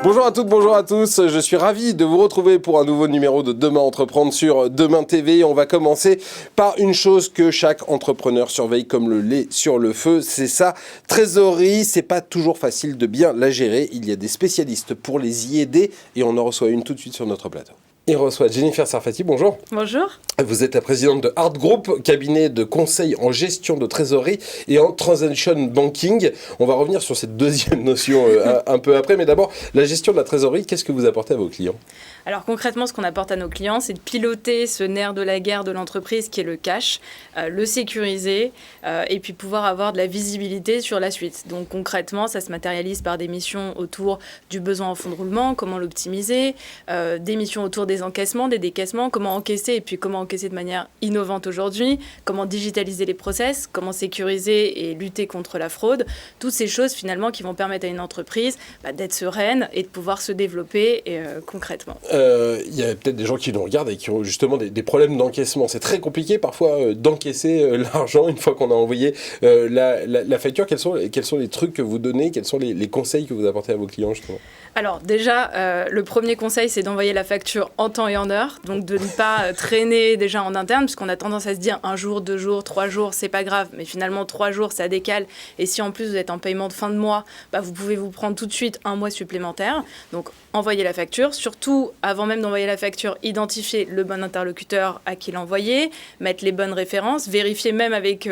Bonjour à toutes, bonjour à tous, je suis ravi de vous retrouver pour un nouveau numéro de Demain Entreprendre sur Demain TV. On va commencer par une chose que chaque entrepreneur surveille comme le lait sur le feu, c'est sa trésorerie. C'est pas toujours facile de bien la gérer, il y a des spécialistes pour les y aider et on en reçoit une tout de suite sur notre plateau. Et on reçoit Jennifer Sarfati, bonjour. Bonjour. Vous êtes la présidente de Art Group, cabinet de conseil en gestion de trésorerie et en transaction banking. On va revenir sur cette deuxième notion un peu après, mais d'abord, la gestion de la trésorerie, qu'est-ce que vous apportez à vos clients ? Alors concrètement, ce qu'on apporte à nos clients, c'est de piloter ce nerf de la guerre de l'entreprise qui est le cash, le sécuriser et puis pouvoir avoir de la visibilité sur la suite. Donc concrètement, ça se matérialise par des missions autour du besoin en fonds de roulement, comment l'optimiser, des missions autour des encaissements, des décaissements, comment encaisser et puis comment encaisser de manière innovante aujourd'hui, comment digitaliser les process, comment sécuriser et lutter contre la fraude. Toutes ces choses finalement qui vont permettre à une entreprise d'être sereine et de pouvoir se développer concrètement. Il y a peut-être des gens qui nous regardent et qui ont justement des problèmes d'encaissement. C'est très compliqué parfois d'encaisser l'argent une fois qu'on a envoyé la facture. Quels sont les trucs que vous donnez ? Quels sont les conseils que vous apportez à vos clients justement ? Alors déjà, le premier conseil, c'est d'envoyer la facture en temps et en heure. Donc de ne pas traîner déjà en interne, puisqu'on a tendance à se dire 1 jour, 2 jours, 3 jours, c'est pas grave. Mais finalement, 3 jours, ça décale. Et si en plus vous êtes en paiement de fin de mois, vous pouvez vous prendre tout de suite 1 mois supplémentaire. Donc envoyez la facture. Surtout, avant même d'envoyer la facture, identifier le bon interlocuteur à qui l'envoyer, mettre les bonnes références, vérifier même avec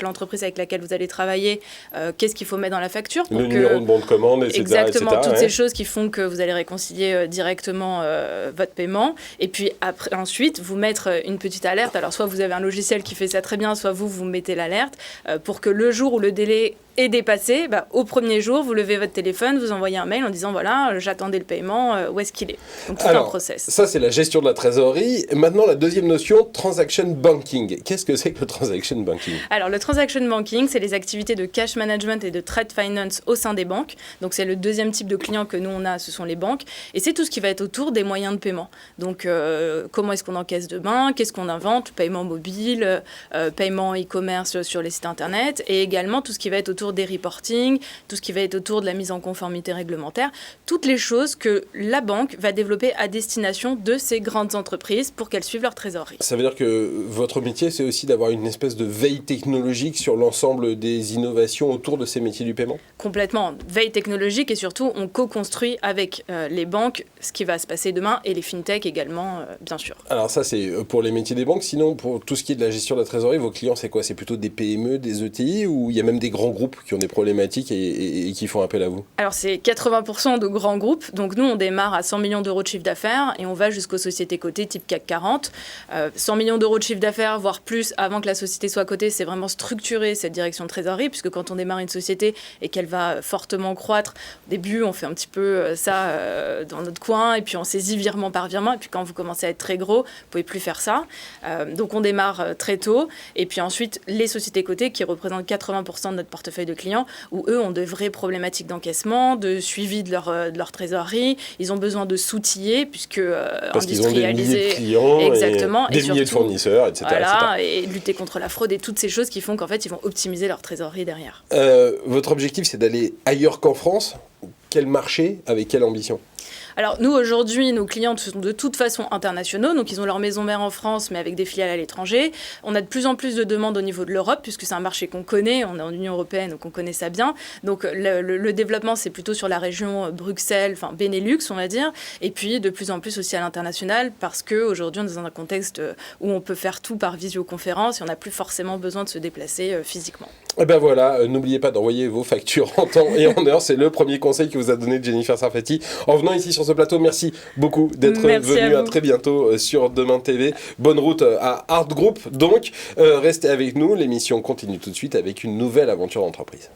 l'entreprise avec laquelle vous allez travailler, qu'est-ce qu'il faut mettre dans la facture. Le numéro de bon de commande, etc. Exactement, toutes ouais. ces choses qui font que vous allez réconcilier directement votre paiement. Et puis ensuite, vous mettre une petite alerte. Alors soit vous avez un logiciel qui fait ça très bien, soit vous mettez l'alerte pour que le jour où le délai est dépassé, au premier jour, vous levez votre téléphone, vous envoyez un mail en disant voilà, j'attendais le paiement, où est-ce qu'il est ? Donc tout un process. Ça, c'est la gestion de la trésorerie. Maintenant, la deuxième notion, transaction banking. Qu'est-ce que c'est que le transaction banking ? Alors, le transaction banking, c'est les activités de cash management et de trade finance au sein des banques. Donc, c'est le deuxième type de client que nous, on a, ce sont les banques. Et c'est tout ce qui va être autour des moyens de paiement. Donc, comment est-ce qu'on encaisse demain ? Qu'est-ce qu'on invente ? Paiement mobile, paiement e-commerce sur les sites internet et également tout ce qui va être autour des reporting, tout ce qui va être autour de la mise en conformité réglementaire, toutes les choses que la banque va développer à destination de ces grandes entreprises pour qu'elles suivent leur trésorerie. Ça veut dire que votre métier, c'est aussi d'avoir une espèce de veille technologique sur l'ensemble des innovations autour de ces métiers du paiement ? Complètement. Veille technologique et surtout, on co-construit avec les banques ce qui va se passer demain et les fintech également, bien sûr. Alors ça, c'est pour les métiers des banques. Sinon, pour tout ce qui est de la gestion de la trésorerie, vos clients, c'est quoi ? C'est plutôt des PME, des ETI ou il y a même des grands groupes qui ont des problématiques et qui font appel à vous ? Alors, c'est 80% de grands groupes. Donc, nous, on démarre à 100 millions d'euros de chiffre d'affaires et on va jusqu'aux sociétés cotées type CAC 40. 100 millions d'euros de chiffre d'affaires, voire plus, avant que la société soit cotée, c'est vraiment structurer cette direction de trésorerie, puisque quand on démarre une société et qu'elle va fortement croître, au début, on fait un petit peu ça dans notre coin et puis on saisit virement par virement. Et puis, quand vous commencez à être très gros, vous ne pouvez plus faire ça. Donc, on démarre très tôt. Et puis ensuite, les sociétés cotées qui représentent 80% de notre portefeuille de clients, où eux ont de vraies problématiques d'encaissement, de suivi de leur trésorerie. Ils ont besoin de s'outiller, puisque parce qu'ils ont des milliers de clients, exactement, et des milliers de fournisseurs, etc. Voilà, et lutter contre la fraude et toutes ces choses qui font qu'en fait, ils vont optimiser leur trésorerie derrière. Votre objectif, c'est d'aller ailleurs qu'en France ? Quel marché, avec quelle ambition ? Alors nous, aujourd'hui, nos clients sont de toute façon internationaux, donc ils ont leur maison mère en France, mais avec des filiales à l'étranger. On a de plus en plus de demandes au niveau de l'Europe, puisque c'est un marché qu'on connaît, on est en Union européenne, donc on connaît ça bien. Donc le développement, c'est plutôt sur la région Bruxelles, enfin Benelux, on va dire, et puis de plus en plus aussi à l'international, parce qu'aujourd'hui, on est dans un contexte où on peut faire tout par visioconférence et on n'a plus forcément besoin de se déplacer physiquement. Et ben voilà, n'oubliez pas d'envoyer vos factures en temps et en heure. C'est le premier conseil que vous a donné Jennifer Sarfati en venant ici sur ce plateau. Merci beaucoup d'être venu. À très bientôt sur Demain TV. Bonne route à Art Group. Donc, restez avec nous. L'émission continue tout de suite avec une nouvelle aventure d'entreprise.